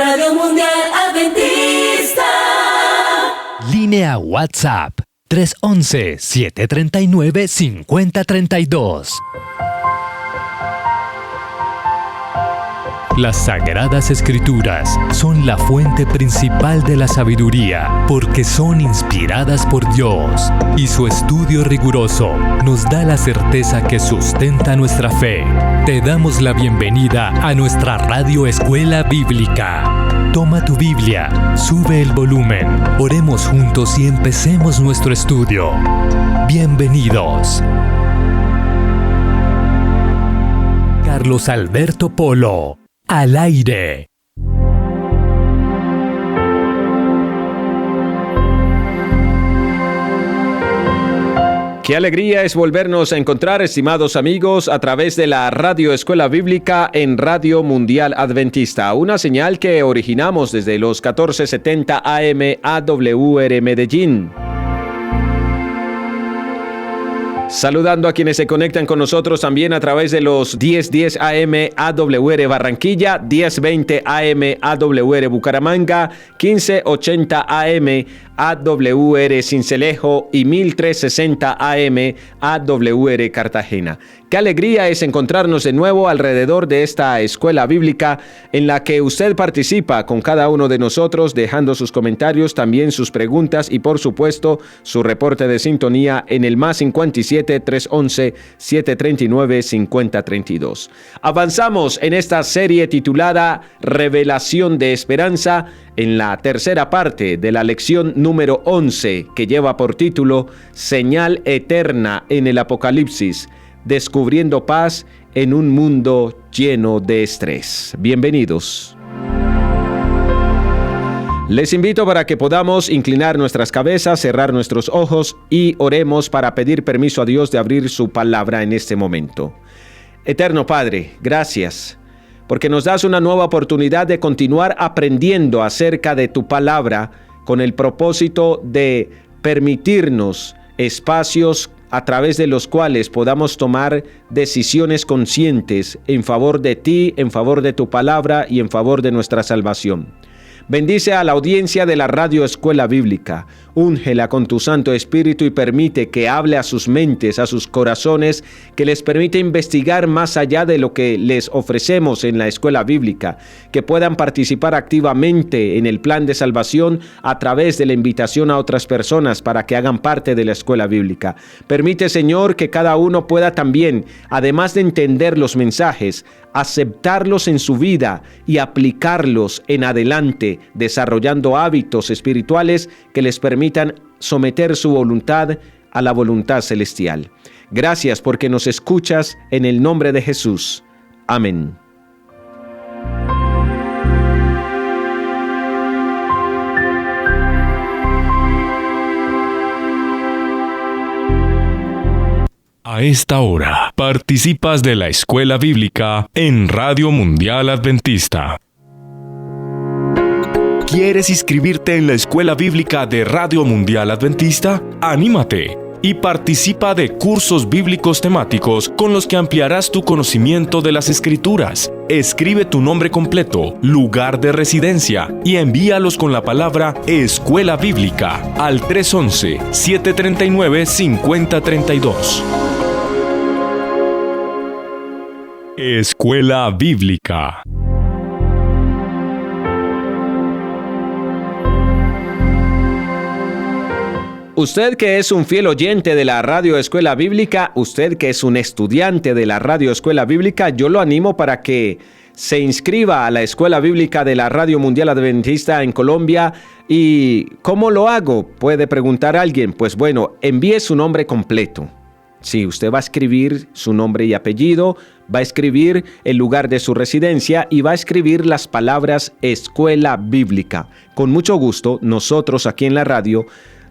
Radio Mundial Adventista. Línea WhatsApp 311-739-5032. Las Sagradas Escrituras son la fuente principal de la sabiduría, porque son inspiradas por Dios, y su estudio riguroso nos da la certeza que sustenta nuestra fe. Te damos la bienvenida a nuestra Radio Escuela Bíblica. Toma tu Biblia, sube el volumen, oremos juntos y empecemos nuestro estudio. Bienvenidos. Carlos Alberto Polo. Al aire. Qué alegría es volvernos a encontrar, estimados amigos, a través de la Radio Escuela Bíblica en Radio Mundial Adventista, una señal que originamos desde los 1470 AM AWR Medellín. Saludando a quienes se conectan con nosotros también a través de los 1010 AM AWR Barranquilla, 1020 AM AWR Bucaramanga, 1580 AM AWR Sincelejo y 1360 AM AWR Cartagena. Qué alegría es encontrarnos de nuevo alrededor de esta escuela bíblica en la que usted participa con cada uno de nosotros, dejando sus comentarios, también sus preguntas y por supuesto su reporte de sintonía en el +57 311 739 5032. Avanzamos en esta serie titulada Revelación de Esperanza, en la tercera parte de la lección número 11, que lleva por título Señal Eterna en el Apocalipsis, descubriendo paz en un mundo lleno de estrés. Bienvenidos. Les invito para que podamos inclinar nuestras cabezas, cerrar nuestros ojos y oremos para pedir permiso a Dios de abrir su palabra en este momento. Eterno Padre, gracias, porque nos das una nueva oportunidad de continuar aprendiendo acerca de tu palabra con el propósito de permitirnos espacios a través de los cuales podamos tomar decisiones conscientes en favor de ti, en favor de tu palabra y en favor de nuestra salvación. Bendice a la audiencia de la Radio Escuela Bíblica, úngela con tu Santo Espíritu y permite que hable a sus mentes, a sus corazones, que les permite investigar más allá de lo que les ofrecemos en la Escuela Bíblica, que puedan participar activamente en el plan de salvación a través de la invitación a otras personas para que hagan parte de la Escuela Bíblica. Permite, Señor, que cada uno pueda también, además de entender los mensajes, aceptarlos en su vida y aplicarlos en adelante, desarrollando hábitos espirituales que les permitan someter su voluntad a la voluntad celestial. Gracias porque nos escuchas en el nombre de Jesús. Amén. A esta hora, participas de la Escuela Bíblica en Radio Mundial Adventista. ¿Quieres inscribirte en la Escuela Bíblica de Radio Mundial Adventista? ¡Anímate! Y participa de cursos bíblicos temáticos con los que ampliarás tu conocimiento de las Escrituras. Escribe tu nombre completo, lugar de residencia y envíalos con la palabra Escuela Bíblica al 311-739-5032. Escuela Bíblica. Usted que es un fiel oyente de la Radio Escuela Bíblica, usted que es un estudiante de la Radio Escuela Bíblica, yo lo animo para que se inscriba a la Escuela Bíblica de la Radio Mundial Adventista en Colombia. ¿Y cómo lo hago?, puede preguntar alguien. Pues bueno, envíe su nombre completo. Sí, usted va a escribir su nombre y apellido, va a escribir el lugar de su residencia y va a escribir las palabras Escuela Bíblica. Con mucho gusto, nosotros aquí en la radio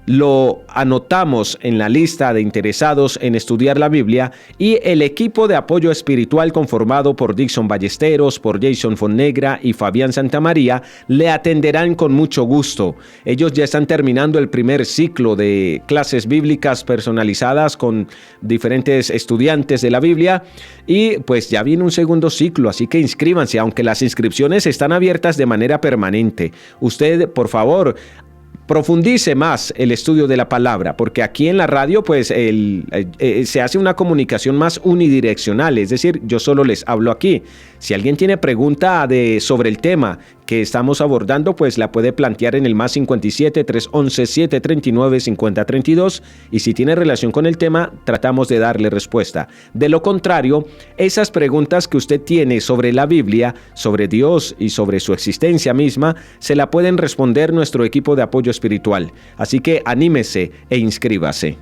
lo anotamos en la lista de interesados en estudiar la Biblia y el equipo de apoyo espiritual conformado por Dixon Ballesteros, por Jason Fonnegra y Fabián Santamaría le atenderán con mucho gusto. Ellos ya están terminando el primer ciclo de clases bíblicas personalizadas con diferentes estudiantes de la Biblia y pues ya viene un segundo ciclo, así que inscríbanse, aunque las inscripciones están abiertas de manera permanente. Usted, por favor, profundice más el estudio de la palabra, porque aquí en la radio pues se hace una comunicación más unidireccional, es decir, yo solo les hablo aquí. Si alguien tiene pregunta sobre el tema que estamos abordando, pues la puede plantear en el más 57 311 739 5032 y si tiene relación con el tema, tratamos de darle respuesta. De lo contrario, esas preguntas que usted tiene sobre la Biblia, sobre Dios y sobre su existencia misma, se la pueden responder nuestro equipo de apoyo espiritual. Así que anímese e inscríbase.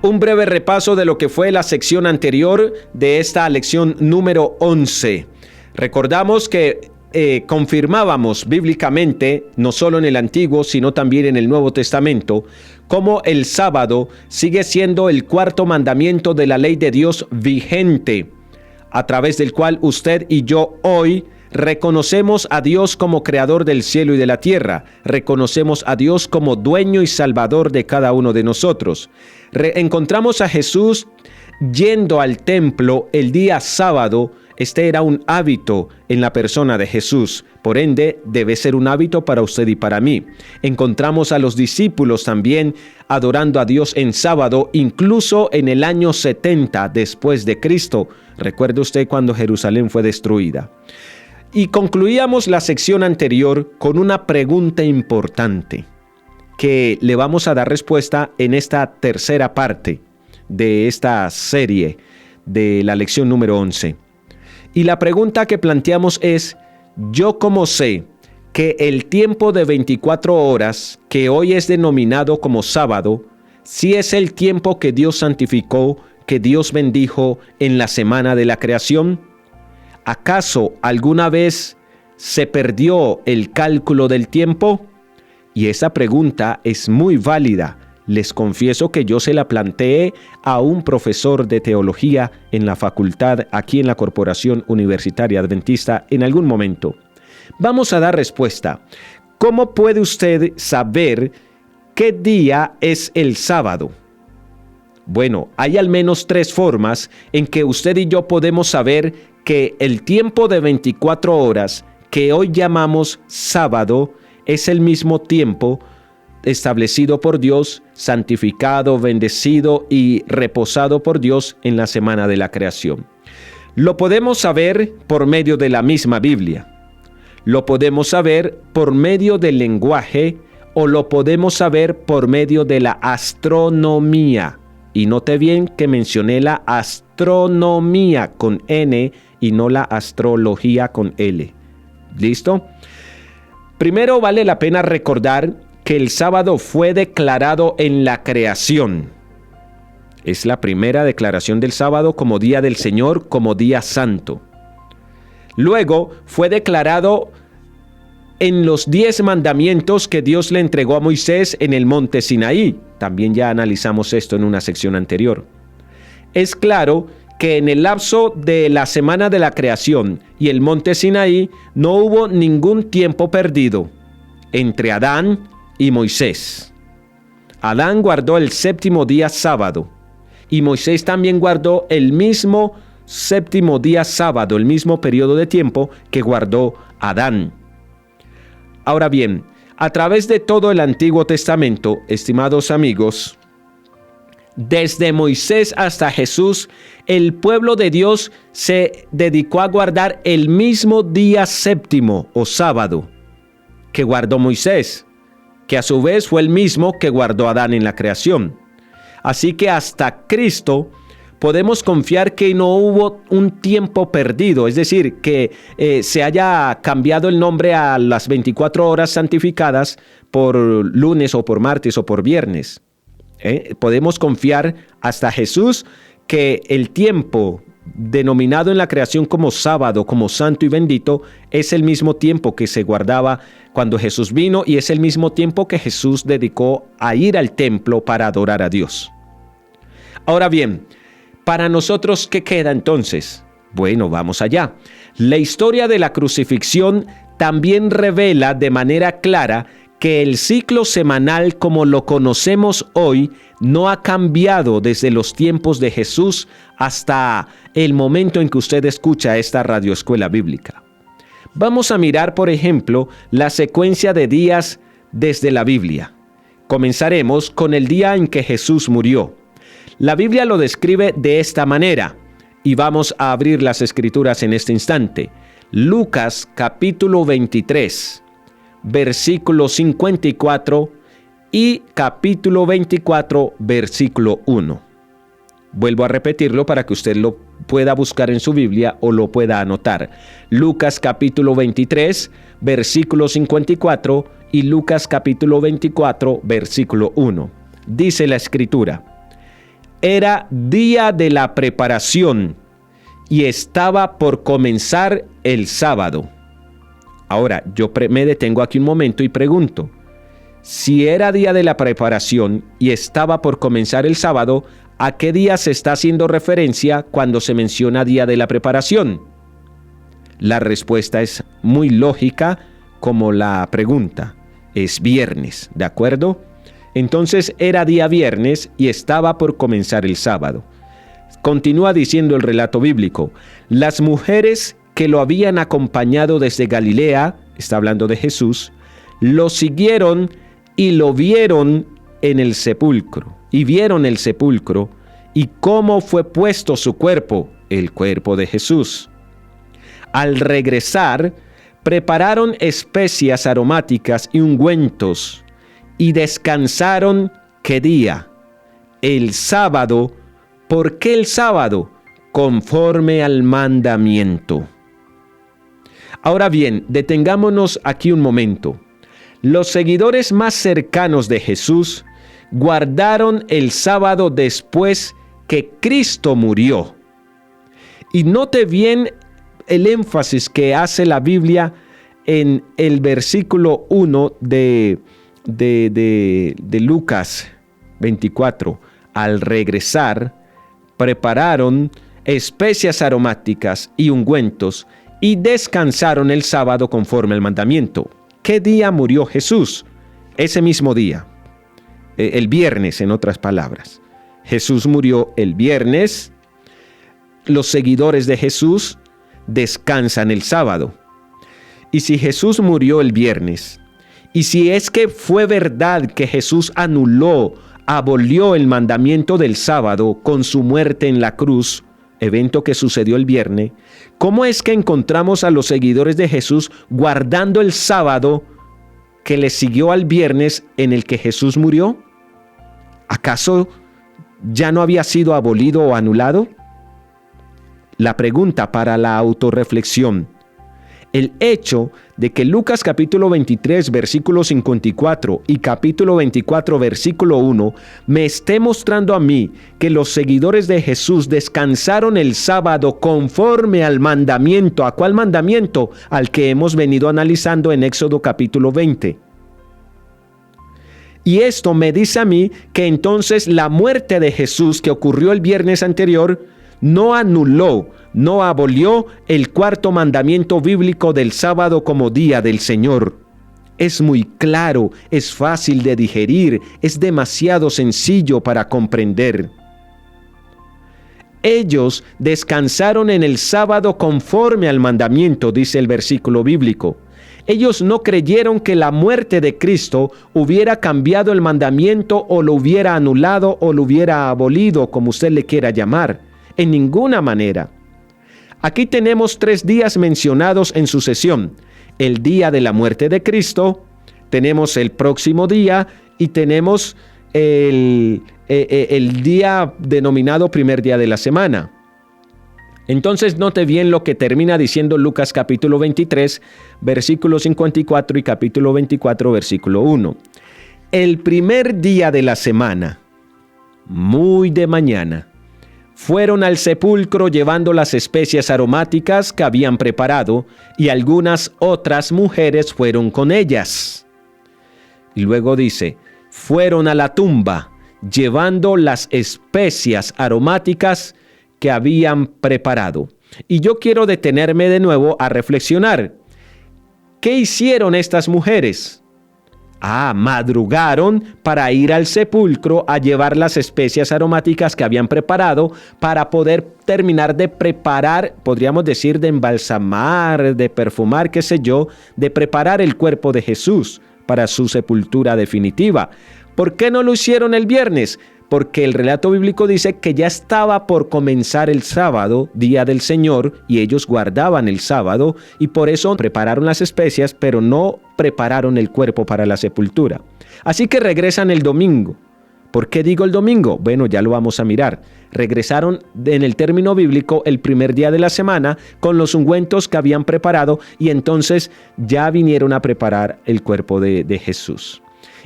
Un breve repaso de lo que fue la sección anterior de esta lección número 11. Recordamos que confirmábamos bíblicamente, no solo en el Antiguo, sino también en el Nuevo Testamento, cómo el sábado sigue siendo el cuarto mandamiento de la ley de Dios vigente, a través del cual usted y yo hoy reconocemos a Dios como creador del cielo y de la tierra. Reconocemos a Dios como dueño y salvador de cada uno de nosotros. Encontramos a Jesús yendo al templo el día sábado. Este era un hábito en la persona de Jesús. Por ende, debe ser un hábito para usted y para mí. Encontramos a los discípulos también adorando a Dios en sábado, incluso en el año 70 después de Cristo. Recuerde usted cuando Jerusalén fue destruida. Y concluíamos la sección anterior con una pregunta importante que le vamos a dar respuesta en esta tercera parte de esta serie de la lección número 11. Y la pregunta que planteamos es: ¿yo cómo sé que el tiempo de 24 horas que hoy es denominado como sábado, si es el tiempo que Dios santificó, que Dios bendijo en la semana de la creación? ¿Acaso alguna vez se perdió el cálculo del tiempo? Y esa pregunta es muy válida. Les confieso que yo se la planteé a un profesor de teología en la facultad aquí en la Corporación Universitaria Adventista en algún momento. Vamos a dar respuesta. ¿Cómo puede usted saber qué día es el sábado? Bueno, hay al menos 3 formas en que usted y yo podemos saber que el tiempo de 24 horas que hoy llamamos sábado es el mismo tiempo establecido por Dios, santificado, bendecido y reposado por Dios en la semana de la creación. Lo podemos saber por medio de la misma Biblia. Lo podemos saber por medio del lenguaje o lo podemos saber por medio de la astronomía. Y note bien que mencioné la astronomía con N y no la astrología con L. ¿Listo? Primero vale la pena recordar que el sábado fue declarado en la creación. Es la primera declaración del sábado como día del Señor, como día santo. Luego fue declarado en los 10 mandamientos que Dios le entregó a Moisés en el monte Sinaí. También ya analizamos esto en una sección anterior. Es claro que en el lapso de la semana de la creación y el monte Sinaí no hubo ningún tiempo perdido entre Adán y Moisés. Adán guardó el séptimo día sábado y Moisés también guardó el mismo séptimo día sábado, el mismo periodo de tiempo que guardó Adán. Ahora bien, a través de todo el Antiguo Testamento, estimados amigos, desde Moisés hasta Jesús, el pueblo de Dios se dedicó a guardar el mismo día séptimo o sábado que guardó Moisés, que a su vez fue el mismo que guardó Adán en la creación. Así que hasta Cristo podemos confiar que no hubo un tiempo perdido, es decir, que se haya cambiado el nombre a las 24 horas santificadas por lunes o por martes o por viernes. Podemos confiar hasta Jesús que el tiempo denominado en la creación como sábado, como santo y bendito, es el mismo tiempo que se guardaba cuando Jesús vino y es el mismo tiempo que Jesús dedicó a ir al templo para adorar a Dios. Ahora bien, para nosotros, ¿qué queda entonces? Bueno, vamos allá. La historia de la crucifixión también revela de manera clara que el ciclo semanal como lo conocemos hoy no ha cambiado desde los tiempos de Jesús hasta el momento en que usted escucha esta radioescuela bíblica. Vamos a mirar, por ejemplo, la secuencia de días desde la Biblia. Comenzaremos con el día en que Jesús murió. La Biblia lo describe de esta manera, y vamos a abrir las Escrituras en este instante. Lucas capítulo 23, versículo 54 y capítulo 24, versículo 1. Vuelvo a repetirlo para que usted lo pueda buscar en su Biblia o lo pueda anotar. Lucas capítulo 23, versículo 54 y Lucas capítulo 24, versículo 1. Dice la Escritura: era día de la preparación y estaba por comenzar el sábado. Ahora, yo me detengo aquí un momento y pregunto, si era día de la preparación y estaba por comenzar el sábado, ¿a qué día se está haciendo referencia cuando se menciona día de la preparación? La respuesta es muy lógica como la pregunta. Es viernes, ¿de acuerdo? Entonces era día viernes y estaba por comenzar el sábado. Continúa diciendo el relato bíblico: las mujeres que lo habían acompañado desde Galilea, está hablando de Jesús, lo siguieron y lo vieron en el sepulcro. Y vieron el sepulcro y cómo fue puesto su cuerpo, el cuerpo de Jesús. Al regresar, prepararon especias aromáticas y ungüentos y descansaron. ¿Qué día? El sábado. ¿Por qué el sábado? Conforme al mandamiento. Ahora bien, detengámonos aquí un momento. Los seguidores más cercanos de Jesús guardaron el sábado después que Cristo murió. Y note bien el énfasis que hace la Biblia en el versículo 1 de Lucas 24. Al regresar, prepararon especias aromáticas y ungüentos y descansaron el sábado conforme al mandamiento. ¿Qué día murió Jesús? Ese mismo día. El viernes, en otras palabras. Jesús murió el viernes. Los seguidores de Jesús descansan el sábado. Y si Jesús murió el viernes, y si es que fue verdad que Jesús abolió el mandamiento del sábado con su muerte en la cruz, evento que sucedió el viernes, ¿cómo es que encontramos a los seguidores de Jesús guardando el sábado que le siguió al viernes en el que Jesús murió? ¿Acaso ya no había sido abolido o anulado? La pregunta para la autorreflexión. El hecho de que Lucas capítulo 23 versículo 54 y capítulo 24 versículo 1 me esté mostrando a mí que los seguidores de Jesús descansaron el sábado conforme al mandamiento. ¿A cuál mandamiento? Al que hemos venido analizando en Éxodo capítulo 20. Y esto me dice a mí que entonces la muerte de Jesús que ocurrió el viernes anterior no anuló, no abolió el cuarto mandamiento bíblico del sábado como día del Señor. Es muy claro, es fácil de digerir, es demasiado sencillo para comprender. Ellos descansaron en el sábado conforme al mandamiento, dice el versículo bíblico. Ellos no creyeron que la muerte de Cristo hubiera cambiado el mandamiento o lo hubiera anulado o lo hubiera abolido, como usted le quiera llamar. En ninguna manera. Aquí tenemos 3 días mencionados en sucesión. El día de la muerte de Cristo, tenemos el próximo día y tenemos el día denominado primer día de la semana. Entonces note bien lo que termina diciendo Lucas capítulo 23, versículo 54 y capítulo 24, versículo 1. El primer día de la semana, muy de mañana, fueron al sepulcro llevando las especias aromáticas que habían preparado, y algunas otras mujeres fueron con ellas. Y luego dice, fueron a la tumba llevando las especias aromáticas que habían preparado. Y yo quiero detenerme de nuevo a reflexionar. ¿Qué hicieron estas mujeres? Madrugaron para ir al sepulcro a llevar las especias aromáticas que habían preparado para poder terminar de preparar, podríamos decir, de embalsamar, de perfumar, qué sé yo, de preparar el cuerpo de Jesús para su sepultura definitiva. ¿Por qué no lo hicieron el viernes? Porque el relato bíblico dice que ya estaba por comenzar el sábado, día del Señor, y ellos guardaban el sábado, y por eso prepararon las especias, pero no prepararon el cuerpo para la sepultura. Así que regresan el domingo. ¿Por qué digo el domingo? Bueno, ya lo vamos a mirar. Regresaron en el término bíblico el primer día de la semana con los ungüentos que habían preparado, y entonces ya vinieron a preparar el cuerpo de Jesús.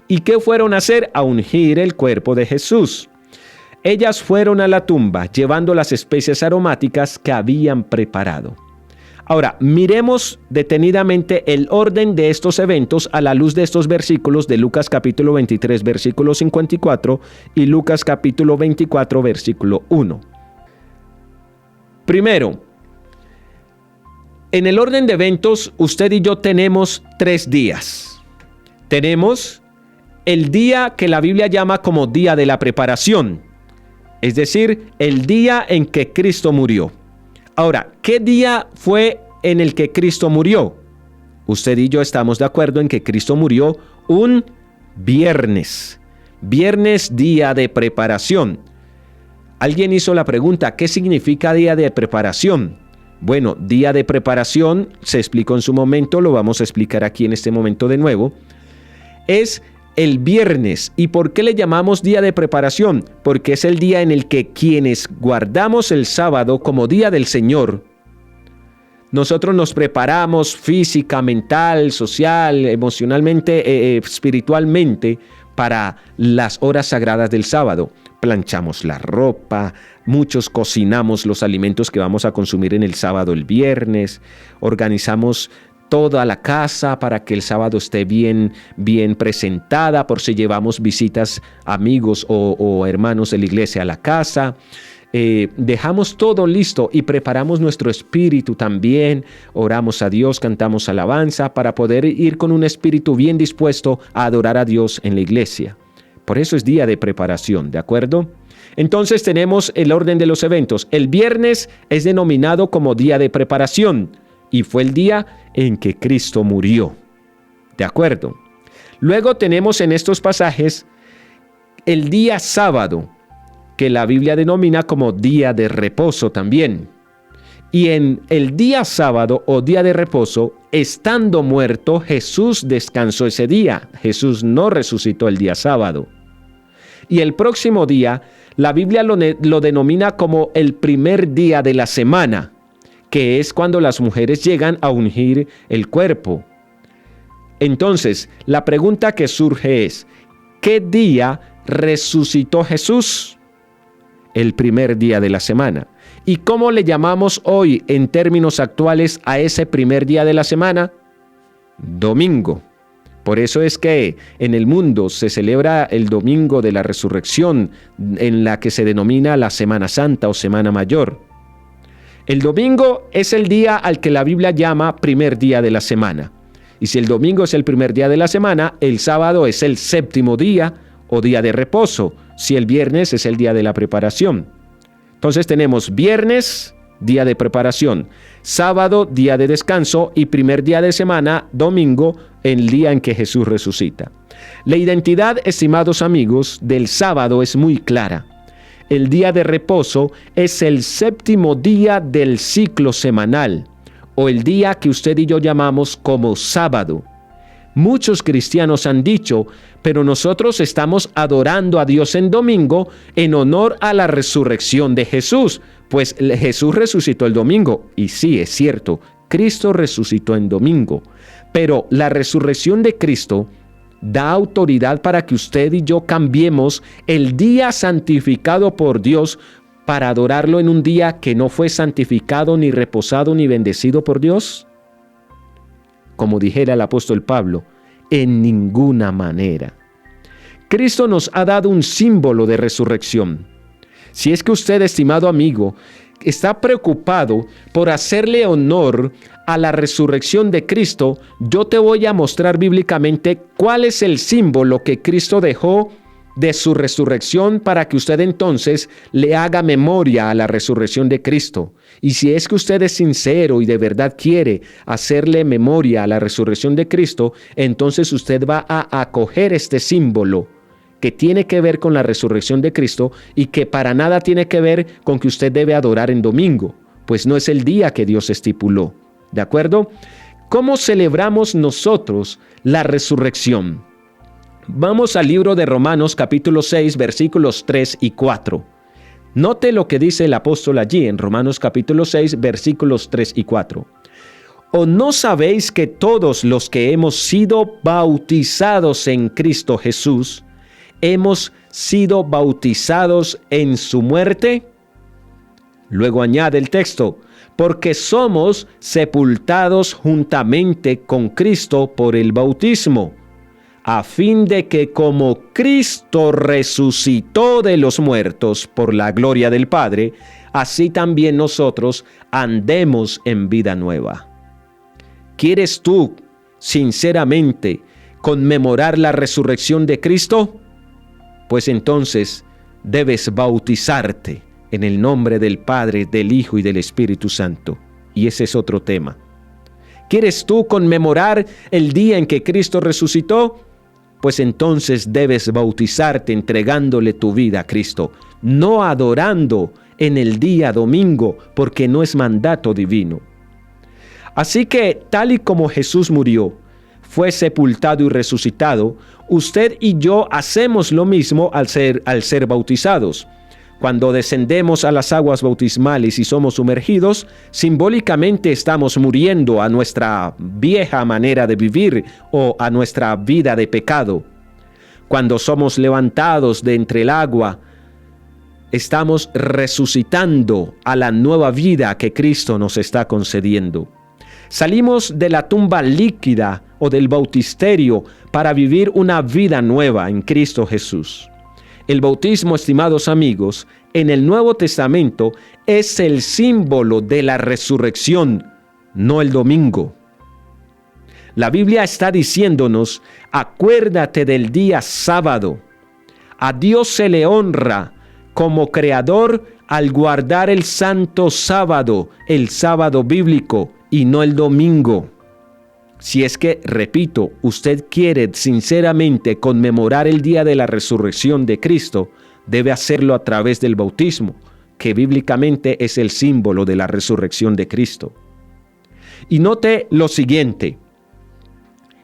¿Y qué fueron a hacer? A ungir el cuerpo de Jesús. Ellas fueron a la tumba llevando las especias aromáticas que habían preparado. Ahora, miremos detenidamente el orden de estos eventos a la luz de estos versículos de Lucas capítulo 23, versículo 54 y Lucas capítulo 24, versículo 1. Primero, en el orden de eventos, usted y yo tenemos 3 días. Tenemos el día que la Biblia llama como día de la preparación, es decir, el día en que Cristo murió. Ahora, ¿qué día fue en el que Cristo murió? Usted y yo estamos de acuerdo en que Cristo murió un viernes. Viernes, día de preparación. Alguien hizo la pregunta, ¿qué significa día de preparación? Bueno, día de preparación, se explicó en su momento, lo vamos a explicar aquí en este momento de nuevo, es el viernes. ¿Y por qué le llamamos día de preparación? Porque es el día en el que quienes guardamos el sábado como día del Señor, nosotros nos preparamos física, mental, social, emocionalmente, espiritualmente para las horas sagradas del sábado. Planchamos la ropa, muchos cocinamos los alimentos que vamos a consumir en el sábado, el viernes, organizamos toda la casa para que el sábado esté bien presentada, por si llevamos visitas, amigos o hermanos de la iglesia a la casa. Dejamos todo listo y preparamos nuestro espíritu también, oramos a Dios, cantamos alabanza para poder ir con un espíritu bien dispuesto a adorar a Dios en la iglesia. Por eso es día de preparación, ¿de acuerdo? Entonces tenemos el orden de los eventos. El viernes es denominado como día de preparación y fue el día en que Cristo murió, ¿de acuerdo? Luego tenemos en estos pasajes el día sábado, que la Biblia denomina como día de reposo también. Y en el día sábado o día de reposo, estando muerto, Jesús descansó ese día. Jesús no resucitó el día sábado. Y el próximo día, la Biblia lo denomina como el primer día de la semana, que es cuando las mujeres llegan a ungir el cuerpo. Entonces, la pregunta que surge es, ¿qué día resucitó Jesús? El primer día de la semana. ¿Y cómo le llamamos hoy en términos actuales a ese primer día de la semana? Domingo. Por eso es que en el mundo se celebra el domingo de la resurrección, en la que se denomina la Semana Santa o Semana Mayor. El domingo es el día al que la Biblia llama primer día de la semana. Y si el domingo es el primer día de la semana, el sábado es el séptimo día o día de reposo, si el viernes es el día de la preparación. Entonces tenemos viernes, día de preparación, sábado, día de descanso y primer día de semana, domingo, el día en que Jesús resucita. La identidad, estimados amigos, del sábado es muy clara. El día de reposo es el séptimo día del ciclo semanal, o el día que usted y yo llamamos como sábado. Muchos cristianos han dicho, pero nosotros estamos adorando a Dios en domingo en honor a la resurrección de Jesús, pues Jesús resucitó el domingo. Y sí, es cierto, Cristo resucitó en domingo, pero la resurrección de Cristo da autoridad para que usted y yo cambiemos el día santificado por Dios para adorarlo en un día que no fue santificado, ni reposado, ni bendecido por Dios? Como dijera el apóstol Pablo, en ninguna manera. Cristo nos ha dado un símbolo de resurrección. Si es que usted, estimado amigo, está preocupado por hacerle honor a la resurrección de Cristo, yo te voy a mostrar bíblicamente cuál es el símbolo que Cristo dejó de su resurrección para que usted entonces le haga memoria a la resurrección de Cristo. Y si es que usted es sincero y de verdad quiere hacerle memoria a la resurrección de Cristo, entonces usted va a acoger este símbolo que tiene que ver con la resurrección de Cristo y que para nada tiene que ver con que usted debe adorar en domingo, pues no es el día que Dios estipuló. ¿De acuerdo? ¿Cómo celebramos nosotros la resurrección? Vamos al libro de Romanos capítulo 6, versículos 3 y 4. Note lo que dice el apóstol allí en Romanos capítulo 6, versículos 3 y 4. ¿O no sabéis que todos los que hemos sido bautizados en Cristo Jesús, hemos sido bautizados en su muerte? Luego añade el texto, porque somos sepultados juntamente con Cristo por el bautismo, a fin de que como Cristo resucitó de los muertos por la gloria del Padre, así también nosotros andemos en vida nueva. ¿Quieres tú, sinceramente, conmemorar la resurrección de Cristo? Pues entonces debes bautizarte en el nombre del Padre, del Hijo y del Espíritu Santo. Y ese es otro tema. ¿Quieres tú conmemorar el día en que Cristo resucitó? Pues entonces debes bautizarte entregándole tu vida a Cristo, no adorando en el día domingo, porque no es mandato divino. Así que, tal y como Jesús murió, fue sepultado y resucitado, usted y yo hacemos lo mismo al ser bautizados. Cuando descendemos a las aguas bautismales y somos sumergidos, simbólicamente estamos muriendo a nuestra vieja manera de vivir o a nuestra vida de pecado. Cuando somos levantados de entre el agua, estamos resucitando a la nueva vida que Cristo nos está concediendo. Salimos de la tumba líquida o del bautisterio para vivir una vida nueva en Cristo Jesús. El bautismo, estimados amigos, en el Nuevo Testamento es el símbolo de la resurrección, no el domingo. La Biblia está diciéndonos, acuérdate del día sábado. A Dios se le honra como creador al guardar el santo sábado, el sábado bíblico, y no el domingo. Si es que, repito, usted quiere sinceramente conmemorar el día de la resurrección de Cristo, debe hacerlo a través del bautismo, que bíblicamente es el símbolo de la resurrección de Cristo. Y note lo siguiente.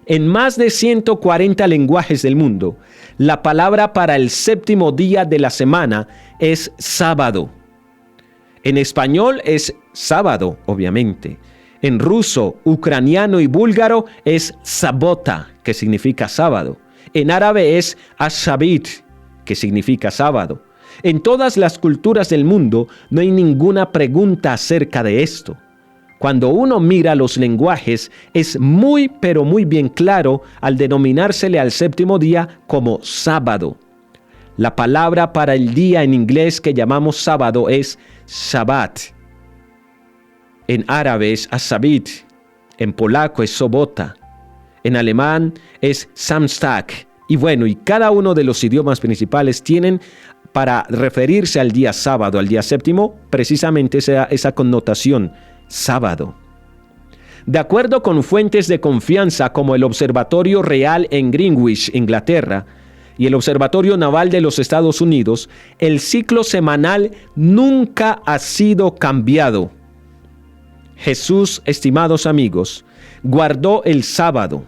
En más de 140 lenguajes del mundo, la palabra para el séptimo día de la semana es sábado. En español es sábado, obviamente. En ruso, ucraniano y búlgaro es sabota, que significa sábado. En árabe es ash-shabit, que significa sábado. En todas las culturas del mundo no hay ninguna pregunta acerca de esto. Cuando uno mira los lenguajes, es muy pero muy bien claro al denominársele al séptimo día como sábado. La palabra para el día en inglés que llamamos sábado es Shabbat. En árabe es Asabit, en polaco es Sobota, en alemán es Samstag. Y bueno, y cada uno de los idiomas principales tienen para referirse al día sábado, al día séptimo, precisamente esa connotación, sábado. De acuerdo con fuentes de confianza como el Observatorio Real en Greenwich, Inglaterra, y el Observatorio Naval de los Estados Unidos, el ciclo semanal nunca ha sido cambiado. Jesús, estimados amigos, guardó el sábado.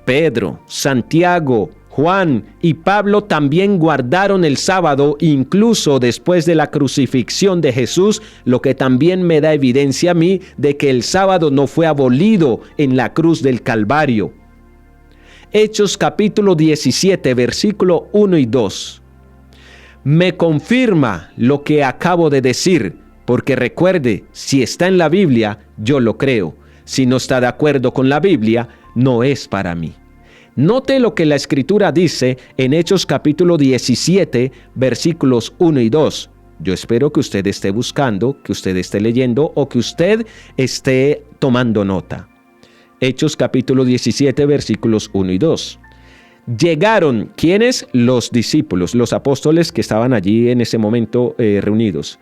Pedro, Santiago, Juan y Pablo también guardaron el sábado, incluso después de la crucifixión de Jesús, lo que también me da evidencia a mí de que el sábado no fue abolido en la cruz del Calvario. Hechos capítulo 17, versículo 1 y 2. me confirma lo que acabo de decir, porque recuerde, si está en la Biblia, yo lo creo. Si no está de acuerdo con la Biblia, no es para mí. Note lo que la Escritura dice en Hechos capítulo 17, versículos 1 y 2. Yo espero que usted esté buscando, que usted esté leyendo o que usted esté tomando nota. Hechos capítulo 17, versículos 1 y 2. Llegaron, ¿quiénes? Los discípulos, los apóstoles que estaban allí en ese momento reunidos.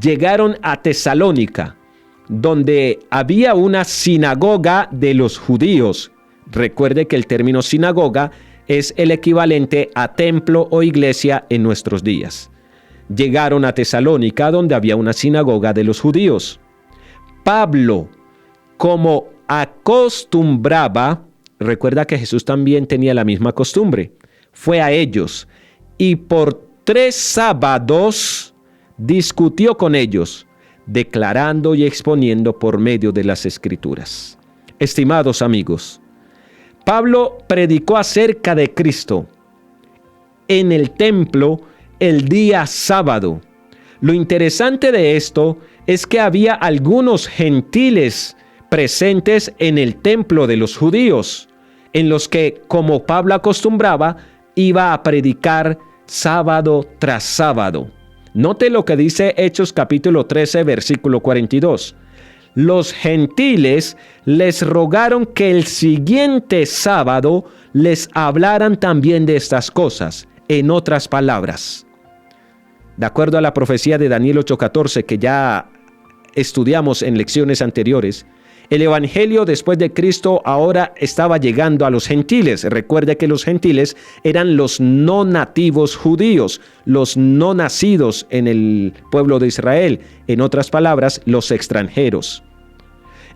Llegaron a Tesalónica, donde había una sinagoga de los judíos. Recuerde que el término sinagoga es el equivalente a templo o iglesia en nuestros días. Llegaron a Tesalónica, donde había una sinagoga de los judíos. Pablo, como acostumbraba, recuerda que Jesús también tenía la misma costumbre, fue a ellos y por 3 sábados discutió con ellos, declarando y exponiendo por medio de las Escrituras. Estimados amigos, Pablo predicó acerca de Cristo en el templo el día sábado. Lo interesante de esto es que había algunos gentiles presentes en el templo de los judíos, en los que, como Pablo acostumbraba, iba a predicar sábado tras sábado. Note lo que dice Hechos capítulo 13, versículo 42. Los gentiles les rogaron que el siguiente sábado les hablaran también de estas cosas. En otras palabras, de acuerdo a la profecía de Daniel 8:14 que ya estudiamos en lecciones anteriores, el evangelio después de Cristo ahora estaba llegando a los gentiles. Recuerde que los gentiles eran los no nativos judíos, los no nacidos en el pueblo de Israel. En otras palabras, los extranjeros.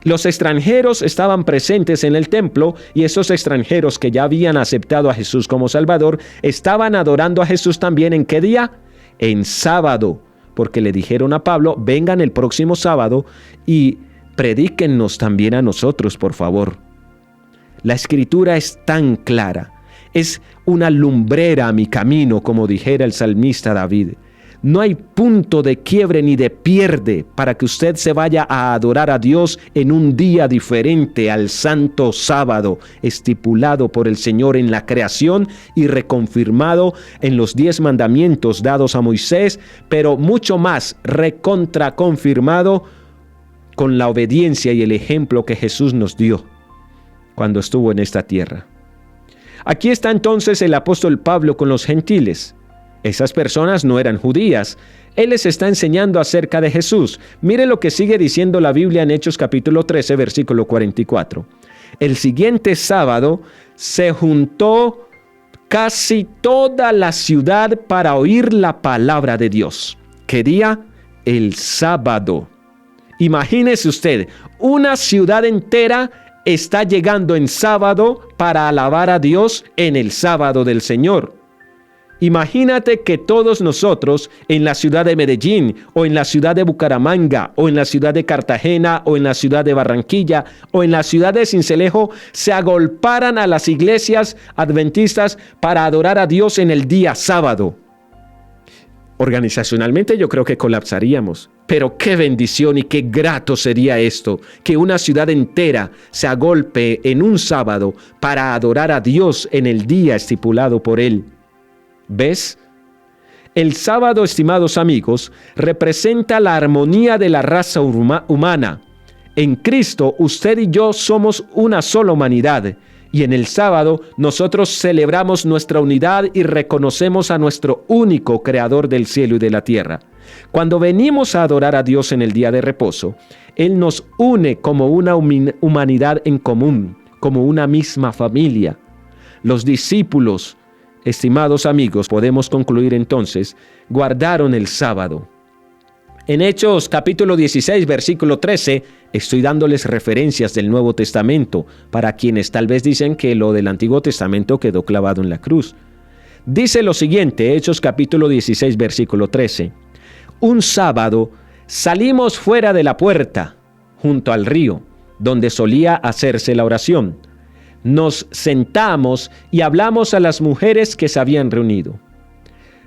Los extranjeros estaban presentes en el templo y esos extranjeros que ya habían aceptado a Jesús como Salvador estaban adorando a Jesús también. ¿En qué día? En sábado, porque le dijeron a Pablo, vengan el próximo sábado y predíquennos también a nosotros, por favor. La Escritura es tan clara, es una lumbrera a mi camino, como dijera el salmista David. No hay punto de quiebre ni de pierde para que usted se vaya a adorar a Dios en un día diferente al santo sábado, estipulado por el Señor en la creación y reconfirmado en los 10 mandamientos dados a Moisés, pero mucho más recontraconfirmado con la obediencia y el ejemplo que Jesús nos dio cuando estuvo en esta tierra. Aquí está entonces el apóstol Pablo con los gentiles. Esas personas no eran judías. Él les está enseñando acerca de Jesús. Mire lo que sigue diciendo la Biblia en Hechos capítulo 13, versículo 44. El siguiente sábado se juntó casi toda la ciudad para oír la palabra de Dios. ¿Qué día? El sábado. Imagínese usted, una ciudad entera está llegando en sábado para alabar a Dios en el sábado del Señor. Imagínate que todos nosotros en la ciudad de Medellín, o en la ciudad de Bucaramanga, o en la ciudad de Cartagena, o en la ciudad de Barranquilla, o en la ciudad de Sincelejo, se agolparan a las iglesias adventistas para adorar a Dios en el día sábado. Organizacionalmente yo creo que colapsaríamos, pero qué bendición y qué grato sería esto, que una ciudad entera se agolpe en un sábado para adorar a Dios en el día estipulado por Él. ¿Ves? El sábado, estimados amigos, representa la armonía de la raza humana. En Cristo, usted y yo somos una sola humanidad. Y en el sábado, nosotros celebramos nuestra unidad y reconocemos a nuestro único Creador del cielo y de la tierra. Cuando venimos a adorar a Dios en el día de reposo, Él nos une como una humanidad en común, como una misma familia. Los discípulos, estimados amigos, podemos concluir entonces, guardaron el sábado. En Hechos capítulo 16, versículo 13, estoy dándoles referencias del Nuevo Testamento para quienes tal vez dicen que lo del Antiguo Testamento quedó clavado en la cruz. Dice lo siguiente, Hechos capítulo 16, versículo 13. Un sábado salimos fuera de la puerta, junto al río, donde solía hacerse la oración. Nos sentamos y hablamos a las mujeres que se habían reunido.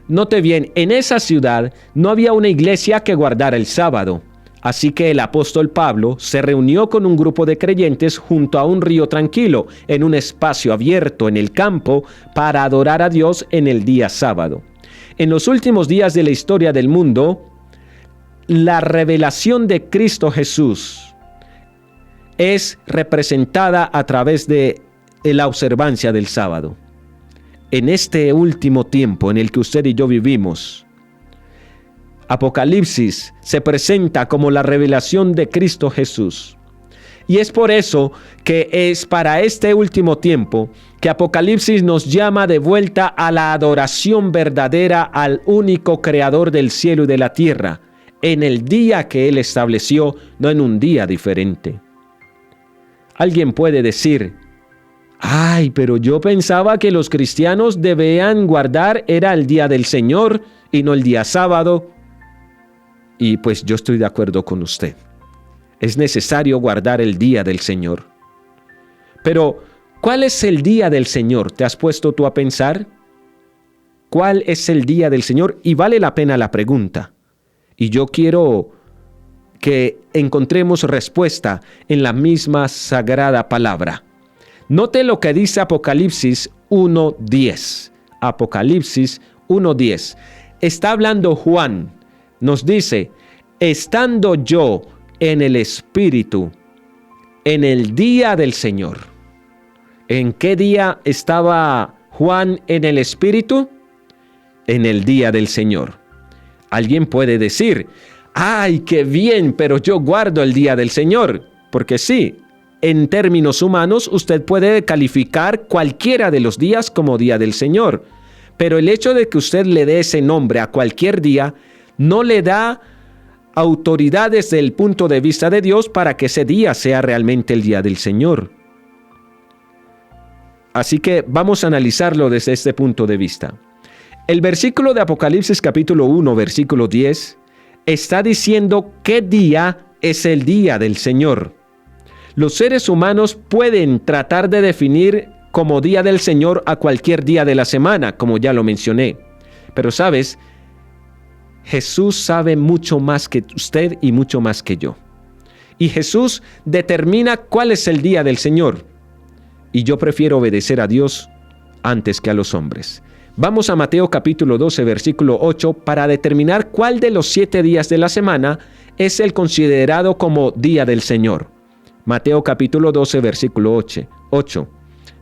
Note bien, en esa ciudad no había una iglesia que guardara el sábado. Así que el apóstol Pablo se reunió con un grupo de creyentes junto a un río tranquilo, en un espacio abierto en el campo, para adorar a Dios en el día sábado. En los últimos días de la historia del mundo, la revelación de Cristo Jesús es representada a través de la observancia del sábado. En este último tiempo en el que usted y yo vivimos, Apocalipsis se presenta como la revelación de Cristo Jesús. Y es por eso que es para este último tiempo que Apocalipsis nos llama de vuelta a la adoración verdadera al único creador del cielo y de la tierra, en el día que Él estableció, no en un día diferente. Alguien puede decir: ay, pero yo pensaba que los cristianos debían guardar era el día del Señor y no el día sábado. Y pues yo estoy de acuerdo con usted. Es necesario guardar el día del Señor. Pero, ¿cuál es el día del Señor? ¿Te has puesto tú a pensar? ¿Cuál es el día del Señor? Y vale la pena la pregunta. Y yo quiero que encontremos respuesta en la misma sagrada palabra. Note lo que dice Apocalipsis 1:10. Apocalipsis 1:10. Está hablando Juan. Nos dice: estando yo en el Espíritu, en el día del Señor. ¿En qué día estaba Juan en el Espíritu? En el día del Señor. Alguien puede decir: ¡ay, qué bien! Pero yo guardo el día del Señor. Porque sí, en términos humanos, usted puede calificar cualquiera de los días como día del Señor. Pero el hecho de que usted le dé ese nombre a cualquier día no le da autoridad desde el punto de vista de Dios para que ese día sea realmente el día del Señor. Así que vamos a analizarlo desde este punto de vista. El versículo de Apocalipsis capítulo 1, versículo 10, está diciendo qué día es el día del Señor. Los seres humanos pueden tratar de definir como día del Señor a cualquier día de la semana, como ya lo mencioné. Pero ¿sabes? Jesús sabe mucho más que usted y mucho más que yo. Y Jesús determina cuál es el día del Señor. Y yo prefiero obedecer a Dios antes que a los hombres. Vamos a Mateo capítulo 12, versículo 8, para determinar cuál de los 7 días de la semana es el considerado como día del Señor. Mateo capítulo 12, versículo 8.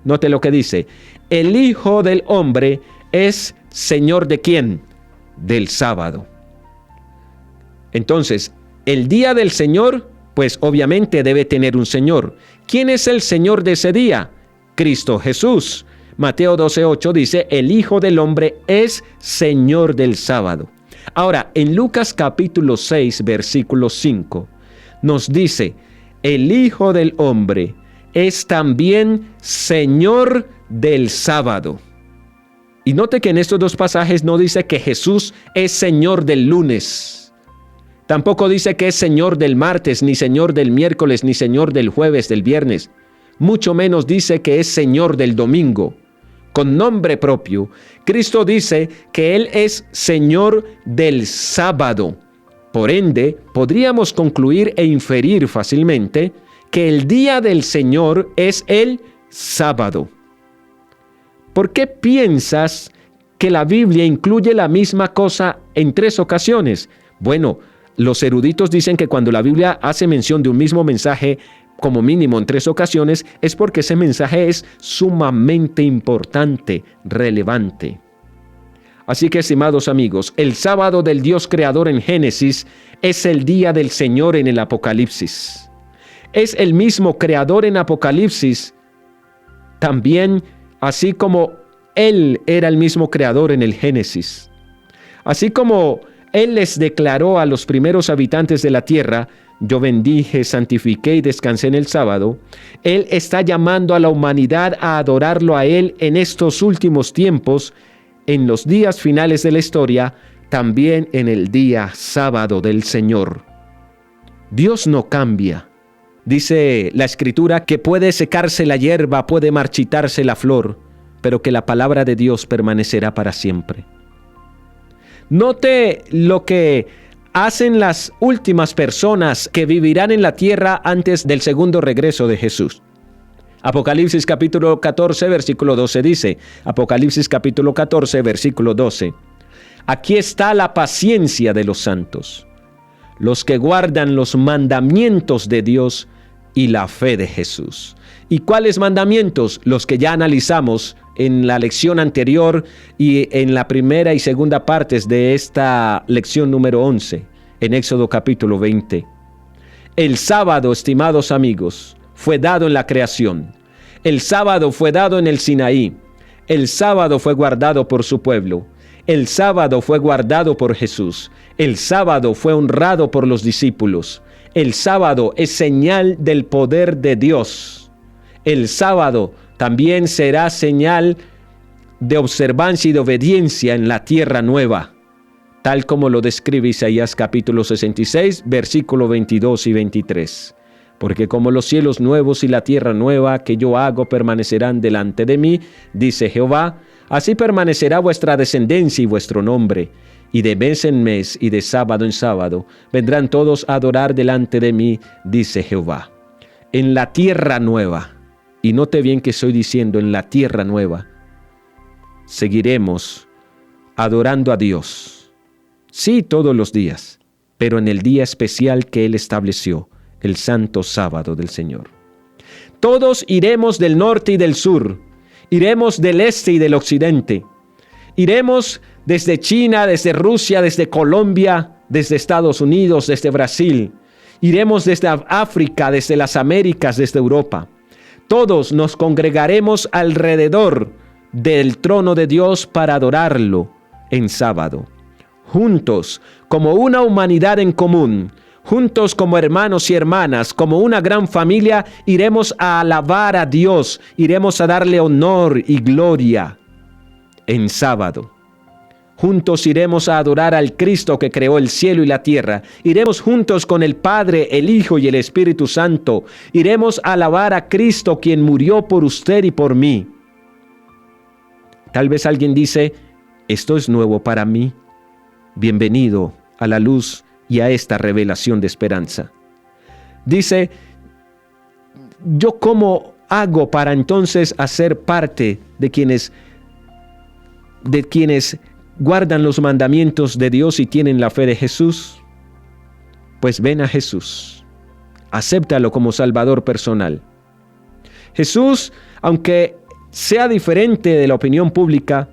Note lo que dice: el Hijo del Hombre es Señor ¿de quién? Del sábado. Entonces, el día del Señor, pues obviamente debe tener un Señor. ¿Quién es el Señor de ese día? Cristo Jesús. Mateo 12:8 dice: el Hijo del Hombre es Señor del sábado. Ahora, en Lucas capítulo 6, versículo 5, nos dice: el Hijo del Hombre es también Señor del sábado. Y note que en estos dos pasajes no dice que Jesús es Señor del lunes. Tampoco dice que es Señor del martes, ni Señor del miércoles, ni Señor del jueves, del viernes. Mucho menos dice que es Señor del domingo. Con nombre propio, Cristo dice que Él es Señor del sábado. Por ende, podríamos concluir e inferir fácilmente que el día del Señor es el sábado. ¿Por qué piensas que la Biblia incluye la misma cosa en 3 ocasiones? Bueno, los eruditos dicen que cuando la Biblia hace mención de un mismo mensaje, como mínimo en 3 ocasiones, es porque ese mensaje es sumamente importante, relevante. Así que, estimados amigos, el sábado del Dios creador en Génesis es el día del Señor en el Apocalipsis. Es el mismo creador en Apocalipsis, también así como Él era el mismo creador en el Génesis. Así como Él les declaró a los primeros habitantes de la tierra: yo bendije, santifiqué y descansé en el sábado. Él está llamando a la humanidad a adorarlo a Él en estos últimos tiempos, en los días finales de la historia, también en el día sábado del Señor. Dios no cambia. Dice la Escritura que puede secarse la hierba, puede marchitarse la flor, pero que la palabra de Dios permanecerá para siempre. Note lo que hacen las últimas personas que vivirán en la tierra antes del segundo regreso de Jesús. Apocalipsis capítulo 14, versículo 12 dice, Apocalipsis capítulo 14, versículo 12, aquí está la paciencia de los santos, los que guardan los mandamientos de Dios y la fe de Jesús. ¿Y cuáles mandamientos? Los que ya analizamos en la lección anterior y en la primera y segunda partes de esta lección número 11, en Éxodo capítulo 20. El sábado, estimados amigos, fue dado en la creación. El sábado fue dado en el Sinaí. El sábado fue guardado por su pueblo. El sábado fue guardado por Jesús. El sábado fue honrado por los discípulos. El sábado es señal del poder de Dios. El sábado también será señal de observancia y de obediencia en la tierra nueva, tal como lo describe Isaías capítulo 66, versículo 22 y 23. Porque como los cielos nuevos y la tierra nueva que yo hago permanecerán delante de mí, dice Jehová, así permanecerá vuestra descendencia y vuestro nombre. Y de mes en mes y de sábado en sábado vendrán todos a adorar delante de mí, dice Jehová. En la tierra nueva, y note bien que estoy diciendo en la tierra nueva, seguiremos adorando a Dios. Sí, todos los días, pero en el día especial que Él estableció, el santo sábado del Señor. Todos iremos del norte y del sur, iremos del este y del occidente, iremos desde China, desde Rusia, desde Colombia, desde Estados Unidos, desde Brasil, iremos desde África, desde las Américas, desde Europa. Todos nos congregaremos alrededor del trono de Dios para adorarlo en sábado. Juntos, como una humanidad en común, juntos como hermanos y hermanas, como una gran familia, iremos a alabar a Dios, iremos a darle honor y gloria en sábado. Juntos iremos a adorar al Cristo que creó el cielo y la tierra. Iremos juntos con el Padre, el Hijo y el Espíritu Santo. Iremos a alabar a Cristo quien murió por usted y por mí. Tal vez alguien dice, esto es nuevo para mí. Bienvenido a la luz y a esta revelación de esperanza. Dice, ¿yo cómo hago para entonces hacer parte de quienes guardan los mandamientos de Dios y tienen la fe de Jesús? Pues ven a Jesús. Acéptalo como Salvador personal. Jesús, aunque sea diferente de la opinión pública,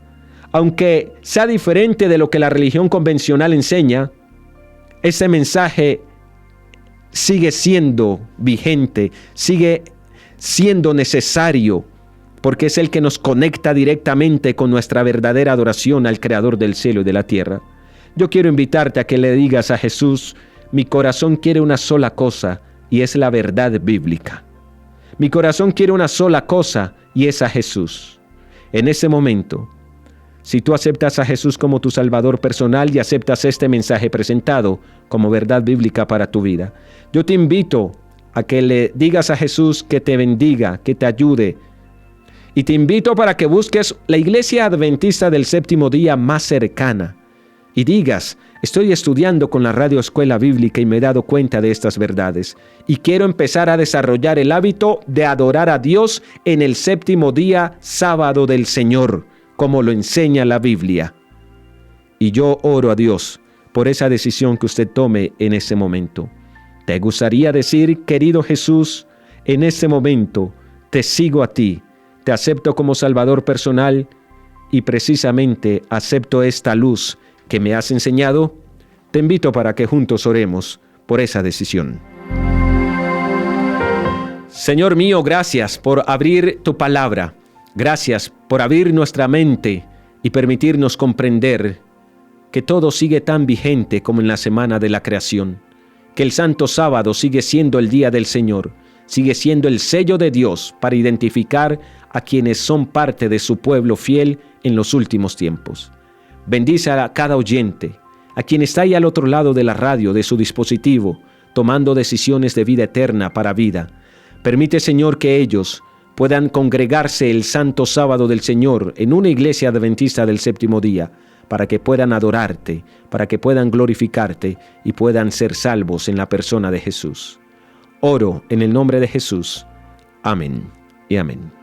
aunque sea diferente de lo que la religión convencional enseña, ese mensaje sigue siendo vigente, sigue siendo necesario, porque es el que nos conecta directamente con nuestra verdadera adoración al Creador del cielo y de la tierra. Yo quiero invitarte a que le digas a Jesús, mi corazón quiere una sola cosa, y es la verdad bíblica. Mi corazón quiere una sola cosa, y es a Jesús. En ese momento, si tú aceptas a Jesús como tu Salvador personal y aceptas este mensaje presentado como verdad bíblica para tu vida, yo te invito a que le digas a Jesús que te bendiga, que te ayude. Y te invito para que busques la iglesia adventista del séptimo día más cercana y digas, estoy estudiando con la Radio Escuela Bíblica y me he dado cuenta de estas verdades y quiero empezar a desarrollar el hábito de adorar a Dios en el séptimo día, sábado del Señor, como lo enseña la Biblia. Y yo oro a Dios por esa decisión que usted tome en ese momento. ¿Te gustaría decir, querido Jesús, en ese momento te sigo a ti? Te acepto como Salvador personal y precisamente acepto esta luz que me has enseñado. Te invito para que juntos oremos por esa decisión. Señor mío, gracias por abrir tu palabra. Gracias por abrir nuestra mente y permitirnos comprender que todo sigue tan vigente como en la semana de la creación, que el Santo Sábado sigue siendo el día del Señor, sigue siendo el sello de Dios para identificar a quienes son parte de su pueblo fiel en los últimos tiempos. Bendice a cada oyente, a quien está ahí al otro lado de la radio, de su dispositivo, tomando decisiones de vida eterna para vida. Permite, Señor, que ellos puedan congregarse el santo sábado del Señor en una iglesia adventista del séptimo día, para que puedan adorarte, para que puedan glorificarte y puedan ser salvos en la persona de Jesús. Oro en el nombre de Jesús. Amén y amén.